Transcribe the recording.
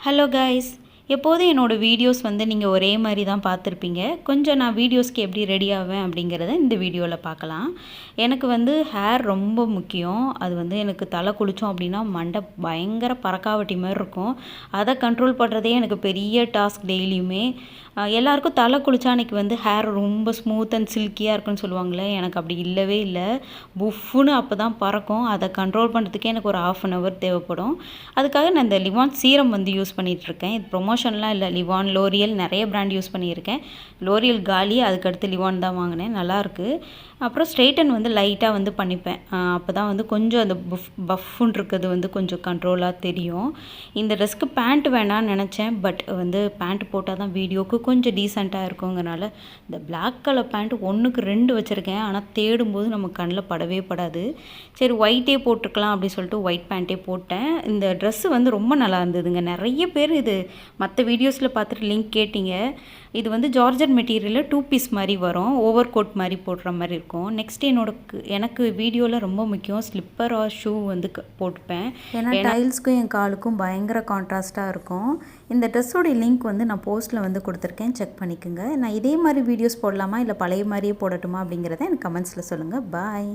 Hello guys, எப்போதும் என்னோடய videos நீங்கள் ஒரே மாதிரி தான் பார்த்துருப்பீங்க. கொஞ்சம் நான் வீடியோஸ்க்கு எப்படி ரெடி ஆவேன் அப்படிங்கிறத இந்த வீடியோவில் பார்க்கலாம். எனக்கு ஹேர் ரொம்ப முக்கியம். அது எனக்கு தலை குளித்தோம் அப்படின்னா மண்டை பயங்கர பறக்காவட்டி மாதிரி இருக்கும். அதை கண்ட்ரோல் பண்ணுறதே எனக்கு பெரிய டாஸ்க் டெய்லியுமே. எல்லாருக்கும் தலை குளித்தா அன்றைக்கி ஹேர் ரொம்ப ஸ்மூத் அண்ட் சில்கியாக இருக்குன்னு சொல்லுவாங்களே, எனக்கு அப்படி இல்லவே இல்லை. புஃப்னு அப்போ தான் பறக்கும். அதை கண்ட்ரோல் பண்ணுறதுக்கே எனக்கு ஒரு 1/2 hour தேவைப்படும். அதுக்காக நான் இந்த லிவான் சீரம் யூஸ் பண்ணிகிட்ருக்கேன். இது ப்ரொமோஷன்லாம் இல்லை. லிவான், லோரியல் நிறைய பிராண்ட் யூஸ் பண்ணியிருக்கேன். லோரியல் காலி, அதுக்கடுத்து லிவான் தான் வாங்கினேன். நல்லாயிருக்கு. அப்புறம் ஸ்ட்ரெயிட்டன் லைட்டாக பண்ணிப்பேன். அப்போ தான் கொஞ்சம் அந்த பஃப்னு இருக்கிறது கொஞ்சம் கண்ட்ரோலாக தெரியும். இந்த ட்ரெஸ்க்கு பேண்ட் வேணான்னு நினச்சேன். பட் பேண்ட் போட்டால் தான் வீடியோவுக்கு கொஞ்சம் டீசெண்டாக இருக்குங்கிறனால இந்த பிளாக் கலர் பேண்ட் 1க்கு 2 வச்சுருக்கேன். ஆனால் தேடும்போது நம்ம கண்ணில் படவே படாது. சரி ஒயிட்டே போட்டுக்கலாம் அப்படின்னு சொல்லிட்டு ஒயிட் பேண்ட்டே போட்டேன். இந்த ட்ரெஸ்ஸு ரொம்ப நல்லா இருந்ததுங்க. நிறைய பேர் இது மற்ற வீடியோஸில் பார்த்துட்டு லிங்க் கேட்டிங்க. இது ஜார்ஜட் மெட்டீரியலில் 2 பீஸ் மாதிரி வரும். ஓவர் கோட் மாதிரி போடுற மாதிரி இருக்கும். நெக்ஸ்ட் எனக்கு வீடியோவில் ரொம்ப முக்கியம் ஸ்லிப்பர் ஆர் ஷூ போட்டுப்பேன். ஏன்னா டைல்ஸ்க்கும் என் காலுக்கும் பயங்கர கான்ட்ராஸ்ட்டாக இருக்கும். இந்த ட்ரெஸ்ஸோடைய லிங்க் நான் போஸ்ட்டில் கொடுத்துருக்கேன், செக் பண்ணிக்கோங்க. நான் இதே மாதிரி வீடியோஸ் போடலாமா இல்லை பழைய மாதிரியே போடட்டுமா அப்படிங்கிறத எனக்கு கமெண்ட்ஸில் சொல்லுங்கள். பாய்.